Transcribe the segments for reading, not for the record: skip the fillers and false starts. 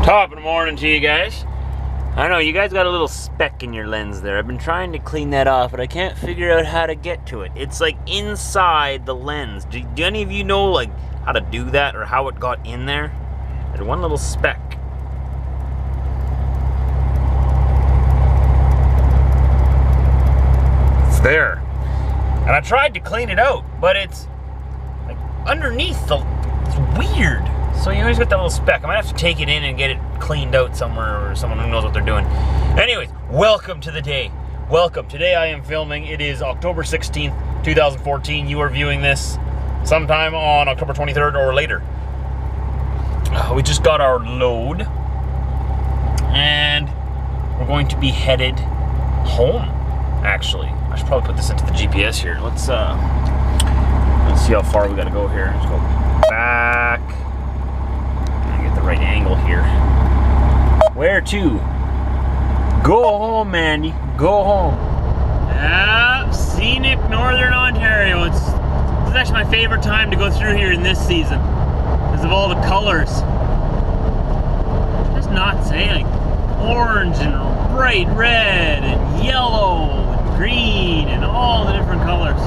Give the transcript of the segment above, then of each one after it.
Top of the morning to you guys. I know you guys got a little speck in your lens there. I've been trying to clean that off, but I can't figure out how to get to it. It's like inside the lens. Do any of you know like how to do that or how it got in there? There's one little speck. It's there. And I tried to clean it out, but it's like underneath the, it's weird. So you always got that little speck. I might have to take it in and get it cleaned out somewhere, or someone who knows what they're doing. Anyways, welcome to the day. Welcome. Today I am filming. It is October 16th, 2014. You are viewing this sometime on October 23rd or later. We just got our load, and we're going to be headed home, actually. I should probably put this into the GPS here. Let's see how far we got to go here. Let's go back. Get the right angle here. Where to? Go home, Mandy. Go home. Scenic Northern Ontario. This is actually my favorite time to go through here in this season because of all the colors. Just not saying, like orange and bright red and yellow and green and all the different colors.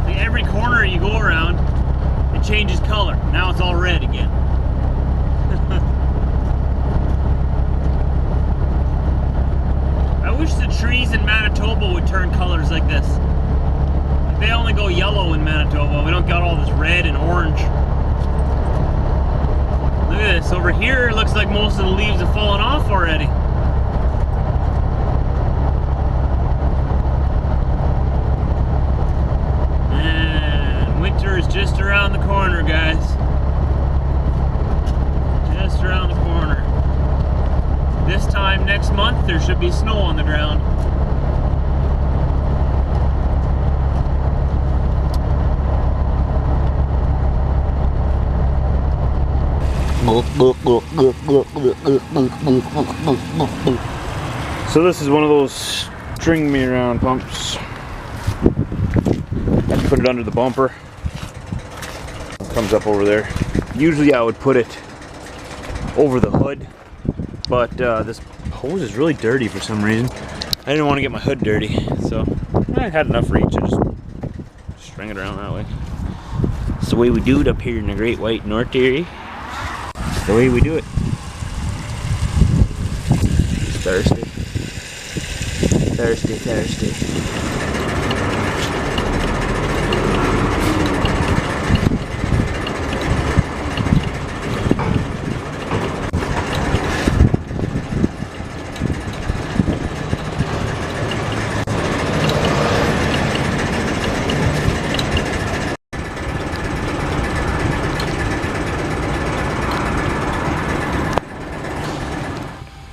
Like every corner you go around, it changes color. Now it's all red again. I wish the trees in Manitoba would turn colors like this. They only go yellow in Manitoba. We don't got all this red and orange. Look at this. Over here, it looks like most of the leaves have fallen off already. Winter is just around the corner, guys. Just around the corner. This time next month, there should be snow on the ground. So this is one of those string me around pumps. I put it under the bumper. Comes up over there. Usually I would put it over the hood, but this hose is really dirty for some reason. I didn't want to get my hood dirty, so I had enough reach. I just string it around that way. It's the way we do it up here in the Great White North area. It's the way we do it. It's thirsty. Thirsty, thirsty.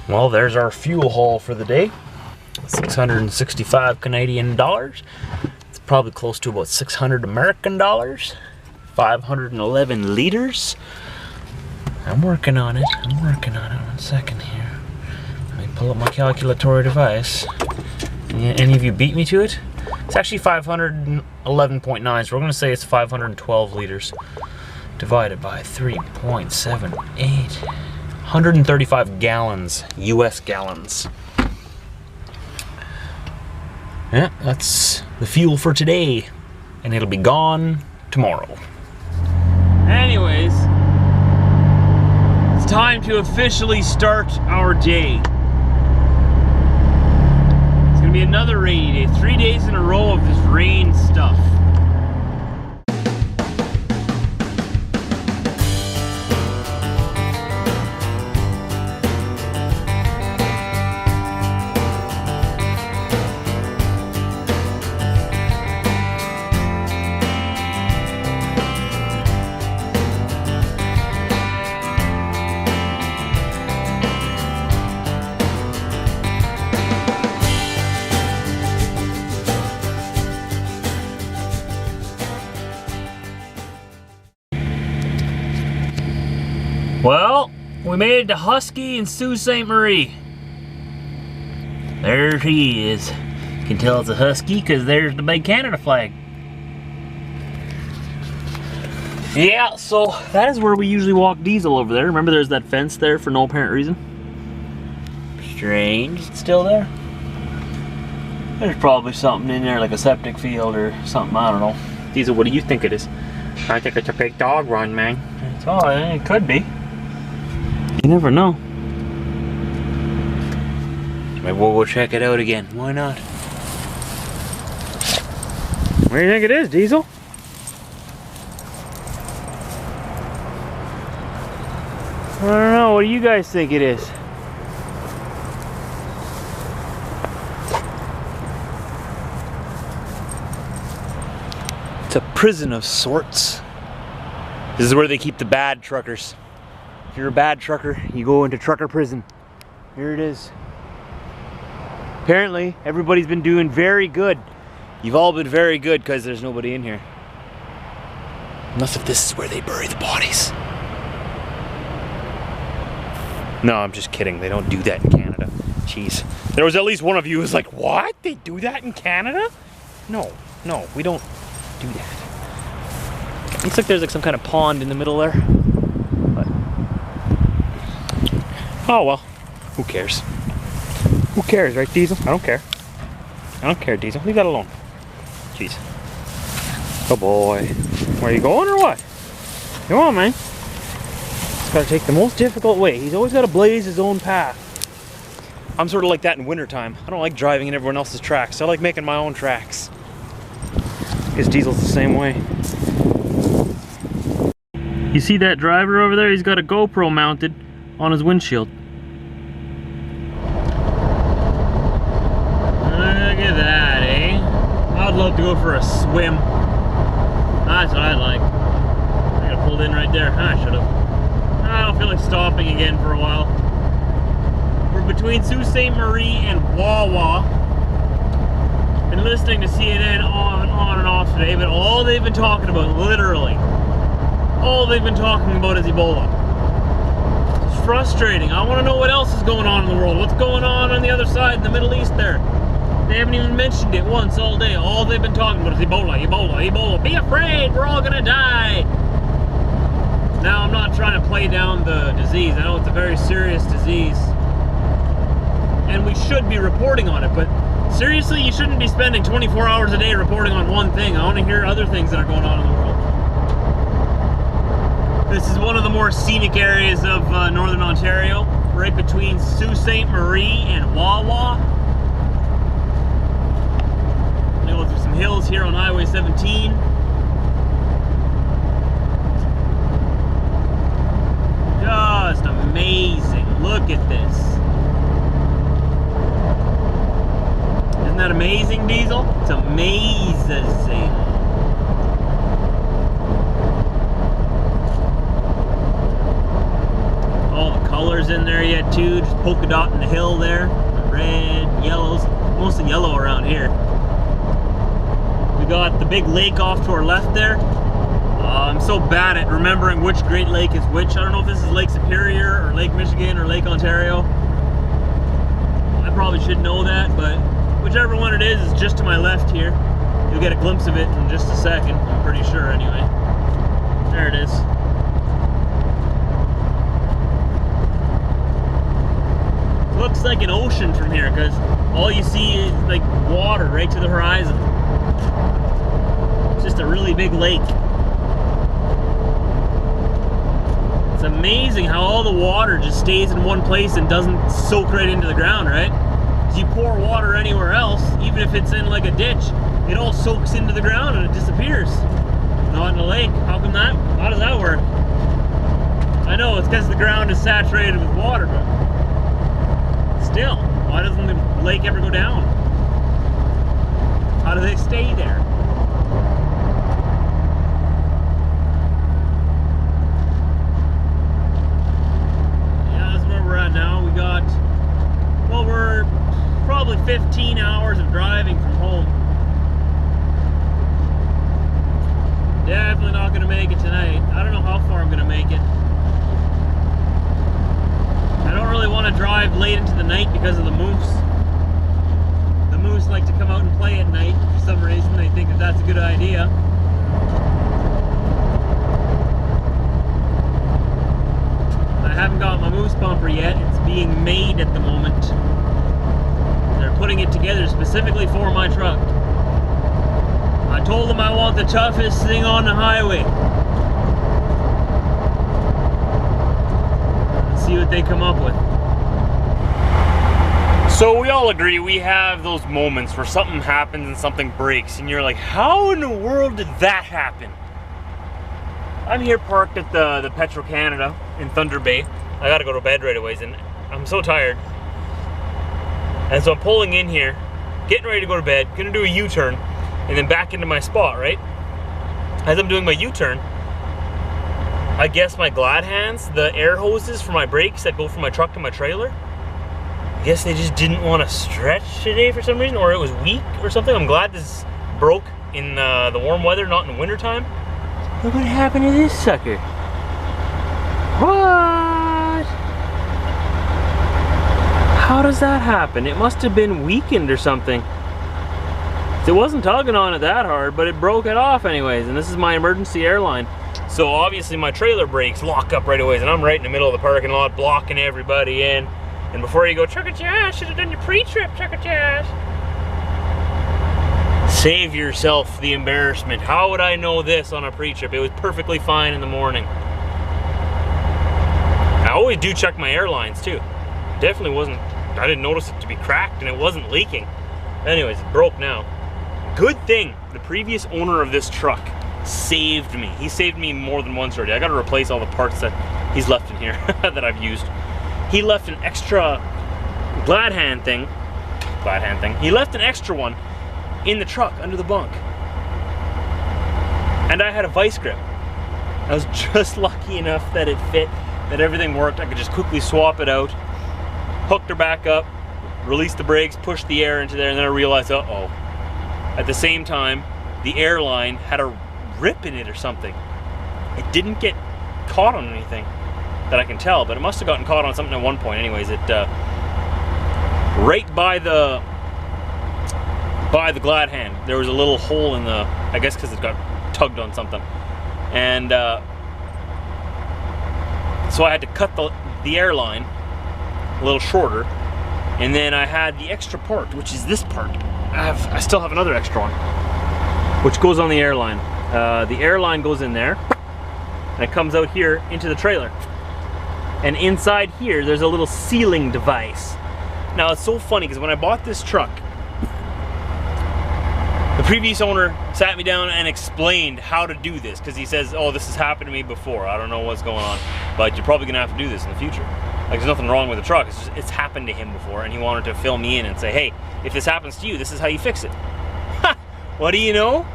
Well, there's our fuel haul for the day. 665 Canadian dollars. It's probably close to about 600 American dollars. 511 liters. I'm working on it. I'm working on it. 1 second here. Let me pull up my calculatory device. Any of you beat me to it? It's actually 511.9, so we're going to say it's 512 liters divided by 3.78. 135 gallons, US gallons. Yeah, that's the fuel for today, and it'll be gone tomorrow. Anyways, it's time to officially start our day. It's gonna be another rainy day, 3 days in a row of this rain stuff. Well, we made it to Husky and Sault Ste. Marie. There he is. You can tell it's a Husky because there's the big Canada flag. Yeah, so that is where we usually walk Diesel over there. Remember there's that fence there for no apparent reason? Strange, it's still there. There's probably something in there like a septic field or something, I don't know. Diesel, what do you think it is? I think it's a big dog run, man. Oh, it could be. You never know. Maybe we'll go check it out again. Why not? Where do you think it is, Diesel? I don't know. What do you guys think it is? It's a prison of sorts. This is where they keep the bad truckers. If you're a bad trucker, you go into trucker prison. Here it is. Apparently, everybody's been doing very good. You've all been very good because there's nobody in here. Unless if this is where they bury the bodies. No, I'm just kidding. They don't do that in Canada. Jeez. There was at least one of you who was like, what? They do that in Canada? No, no, we don't do that. Looks like there's like some kind of pond in the middle there. But oh well, who cares? Who cares, right, Diesel? I don't care. I don't care, Diesel. Leave that alone. Jeez. Oh boy. Where are you going or what? Come on, man. He's got to take the most difficult way. He's always got to blaze his own path. I'm sort of like that in wintertime. I don't like driving in everyone else's tracks. I like making my own tracks. Because Diesel's the same way. You see that driver over there? He's got a GoPro mounted on his windshield. Look at that, eh? I would love to go for a swim. That's what I'd like. I got pulled in right there. I should have. I don't feel like stopping again for a while. We're between Sault Ste. Marie and Wawa. Been listening to CNN on and off today, but all they've been talking about, literally, all they've been talking about is Ebola. It's frustrating. I want to know what else is going on in the world. What's going on the other side in the Middle East there? They haven't even mentioned it once all day. All they've been talking about is Ebola, Ebola, Ebola. Be afraid, we're all gonna die. Now, I'm not trying to play down the disease. I know it's a very serious disease. And we should be reporting on it, but seriously, you shouldn't be spending 24 hours a day reporting on one thing. I want to hear other things that are going on in the world. This is one of the more scenic areas of Northern Ontario, right between Sault Ste. Marie and Wawa. I'm going to go through some hills here on Highway 17. Just amazing. Look at this. Isn't that amazing, Diesel? It's amazing. All the colors in there yet too, just polka dot in the hill there. Red, yellows, mostly yellow around here. We got the big lake off to our left there. I'm so bad at remembering which Great Lake is which. I don't know if this is Lake Superior or Lake Michigan or Lake Ontario. I probably should know that, but whichever one it is just to my left here. You'll get a glimpse of it in just a second, I'm pretty sure anyway. There it is. Looks like an ocean from here because all you see is like water right to the horizon. It's just a really big lake. It's amazing how all the water just stays in one place and doesn't soak right into the ground, right? Because you pour water anywhere else, even if it's in like a ditch, it all soaks into the ground and it disappears. Not in a lake. How come that? How does that work? I know it's because the ground is saturated with water, but still, why doesn't the lake ever go down? How do they stay there? Now we got, well, we're probably 15 hours of driving from home. Definitely not going to make it tonight. I don't know how far I'm going to make it. I don't really want to drive late into the night because of the moose. The moose like to come out and play at night for some reason. They think that that's a good idea. haven't got my moose bumper yet. It's being made at the moment. They're putting it together specifically for my truck. I told them I want the toughest thing on the highway. Let's see what they come up with. So we all agree we have those moments where something happens and something breaks and you're like, how in the world did that happen? I'm here parked at the Petro Canada in Thunder Bay. I gotta go to bed right away and I'm so tired. And so I'm pulling in here, getting ready to go to bed, gonna do a U-turn, and then back into my spot, right? As I'm doing my U-turn, I guess my Gladhands, the air hoses for my brakes that go from my truck to my trailer, I guess they just didn't want to stretch today for some reason, or it was weak or something. I'm glad this broke in the warm weather, not in the winter time. Look what happened to this sucker. What? How does that happen? It must have been weakened or something. It wasn't tugging on it that hard, but it broke it off anyways, and this is my emergency airline. So obviously my trailer brakes lock up right away, and I'm right in the middle of the parking lot, blocking everybody in. And before you go, truck at your ass, should have done your pre-trip, truck at your ass. Save yourself the embarrassment. How would I know this on a pre-trip? It was perfectly fine in the morning. I always do check my airlines too. Definitely wasn't, I didn't notice it to be cracked and it wasn't leaking. Anyways, it broke now. Good thing the previous owner of this truck saved me. He saved me more than once already. I gotta replace all the parts that he's left in here that I've used. He left an extra Gladhand thing. He left an extra one in the truck under the bunk. And I had a vice grip. I was just lucky enough that it fit, that everything worked. I could just quickly swap it out, hooked her back up, released the brakes, pushed the air into there, and then I realized, uh-oh. At the same time, the airline had a rip in it or something. It didn't get caught on anything that I can tell, but it must have gotten caught on something at one point. Anyways, it right by the Gladhand, there was a little hole in the, I guess because it got tugged on something, and so I had to cut the airline a little shorter, and then I had the extra part, which is this part. I still have another extra one, which goes on the airline. The airline goes in there, and it comes out here into the trailer. And inside here, there's a little sealing device. Now, it's so funny, because when I bought this truck, the previous owner sat me down and explained how to do this, because he says, oh, this has happened to me before. I don't know what's going on, but you're probably going to have to do this in the future. Like, there's nothing wrong with the truck. It's just, it's happened to him before, and he wanted to fill me in and say, hey, if this happens to you, this is how you fix it. Ha! What do you know?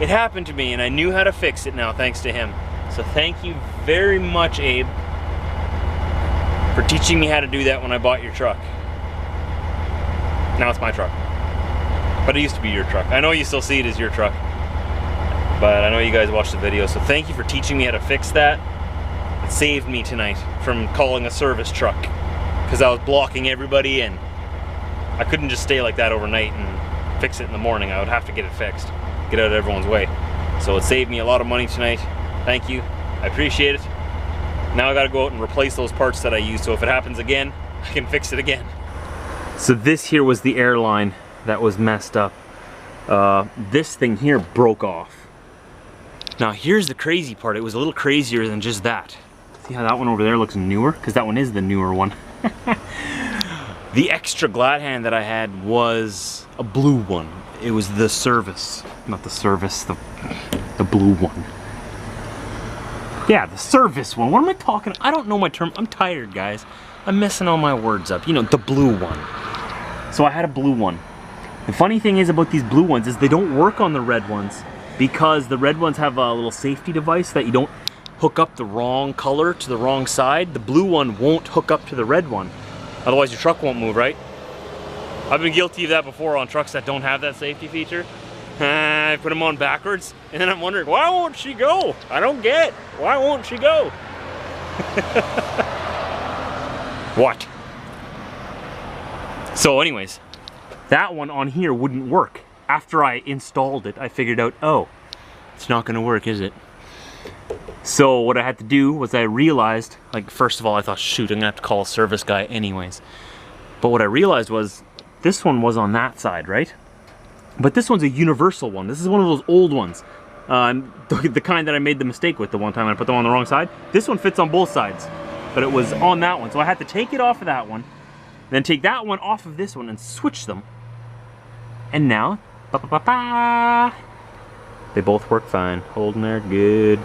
It happened to me, and I knew how to fix it now, thanks to him. So thank you very much, Abe, for teaching me how to do that when I bought your truck. Now it's my truck. But it used to be your truck. I know you still see it as your truck, but I know you guys watched the video, so thank you for teaching me how to fix that. It saved me tonight from calling a service truck, because I was blocking everybody in. I couldn't just stay like that overnight and fix it in the morning. I would have to get it fixed, get out of everyone's way. So it saved me a lot of money tonight. Thank you. I appreciate it. Now I gotta go out and replace those parts that I used, so if it happens again, I can fix it again. So this here was the airline that was messed up. This thing here broke off. Now here's the crazy part. It was a little crazier than just that. See how that one over there looks newer? Because that one is the newer one. The extra Gladhand that I had was a blue one. It was the service, not the service, the blue one. Yeah, the service one. What am I talking? I don't know my term. I'm tired, guys. I'm messing all my words up. You know, the blue one. So I had a blue one. The funny thing is about these blue ones is they don't work on the red ones, because the red ones have a little safety device that you don't hook up the wrong color to the wrong side. The blue one won't hook up to the red one. Otherwise your truck won't move, right? I've been guilty of that before on trucks that don't have that safety feature. I put them on backwards, and then I'm wondering, why won't she go? I don't get it. Why won't she go? What? So anyways, that one on here wouldn't work. After I installed it, I figured out, oh, it's not gonna work, is it? So what I had to do was I realized, like, first of all, I thought, shoot, I'm gonna have to call a service guy anyways. But what I realized was, this one was on that side, right? But this one's a universal one. This is one of those old ones. The kind that I made the mistake with the one time I put them on the wrong side. This one fits on both sides, but it was on that one. So I had to take it off of that one, then take that one off of this one and switch them. And now, they both work fine. Holding there, good.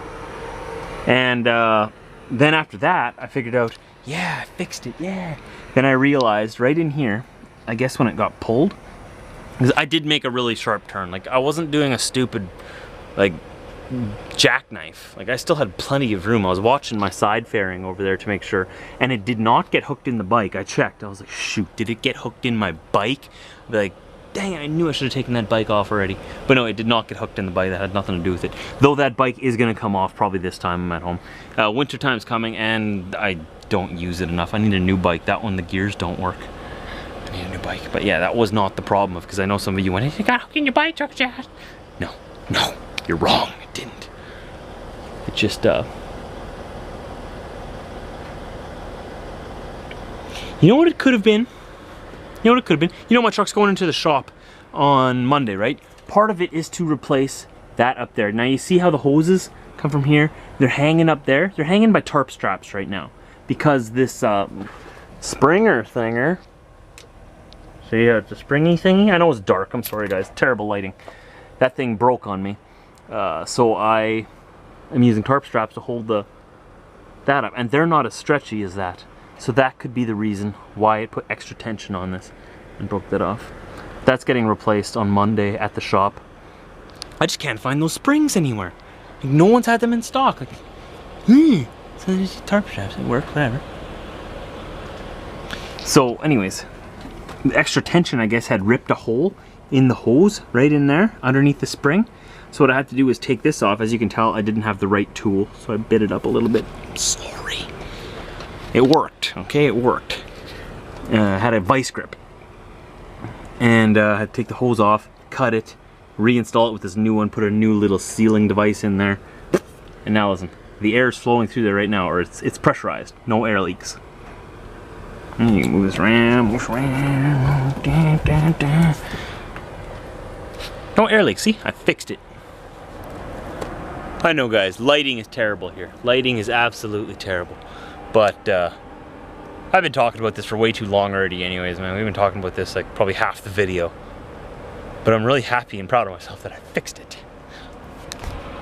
And then after that, I figured out, yeah, I fixed it, yeah. Then I realized right in here, I guess when it got pulled, because I did make a really sharp turn. Like, I wasn't doing a stupid, like, jackknife. Like, I still had plenty of room. I was watching my side fairing over there to make sure, and it did not get hooked in the bike. I checked. I was like, shoot, did it get hooked in my bike? Like, dang, I knew I should have taken that bike off already. But no, it did not get hooked in the bike. That had nothing to do with it. Though that bike is going to come off probably this time I'm at home. Winter time's coming, and I don't use it enough. I need a new bike. That one, the gears don't work. I need a new bike. But yeah, that was not the problem, because I know some of you went, hey, you got hooked in your bike truck, Chad. No, no, you're wrong. It didn't. It just, you know what it could have been? You know what it could have been? You know my truck's going into the shop on Monday, right? Part of it is to replace that up there. Now you see how the hoses come from here? They're hanging up there. They're hanging by tarp straps right now, because this Springer thinger, see how it's a springy thingy? I know it's dark, I'm sorry guys, terrible lighting. That thing broke on me. So I am using tarp straps to hold that up, and they're not as stretchy as that. So that could be the reason why it put extra tension on this and broke that off. That's getting replaced on Monday at the shop. I just can't find those springs anywhere. Like, no one's had them in stock. Like, so there's tarp straps, it worked, whatever. So anyways, the extra tension, I guess, had ripped a hole in the hose right in there underneath the spring. So what I had to do was take this off. As you can tell, I didn't have the right tool, so I bit it up a little bit. I'm sorry. It worked, okay, it worked. Had a vice grip. And I had to take the hose off, cut it, reinstall it with this new one, put a new little sealing device in there. And now listen, the air is flowing through there right now, or it's pressurized, no air leaks. And you can move this around, move around, no air leaks, see, I fixed it. I know guys, lighting is terrible here. Lighting is absolutely terrible. But I've been talking about this for way too long already anyways, man. We've been talking about this like probably half the video. But I'm really happy and proud of myself that I fixed it.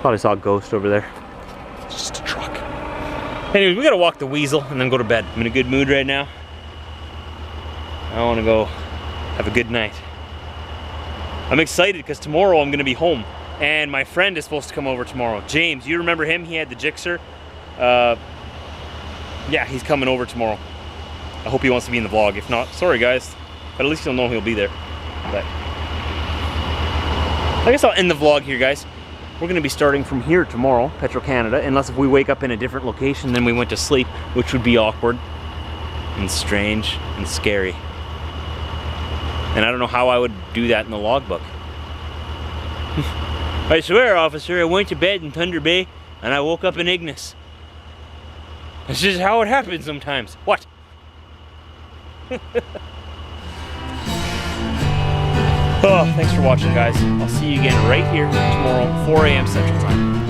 Thought I saw a ghost over there. It's just a truck. Anyways, we gotta walk the weasel and then go to bed. I'm in a good mood right now. I wanna go have a good night. I'm excited because tomorrow I'm gonna be home. And my friend is supposed to come over tomorrow. James, you remember him? He had the Gixxer. Yeah, he's coming over tomorrow. I hope he wants to be in the vlog. If not, sorry guys. But at least you'll know he'll be there. But I guess I'll end the vlog here, guys. We're gonna be starting from here tomorrow, Petro Canada, unless if we wake up in a different location than we went to sleep, which would be awkward and strange and scary. And I don't know how I would do that in the logbook. I swear, officer, I went to bed in Thunder Bay and I woke up in Ignis. This is how it happens sometimes. What? Oh, thanks for watching, guys. I'll see you again right here tomorrow, 4 a.m. Central Time.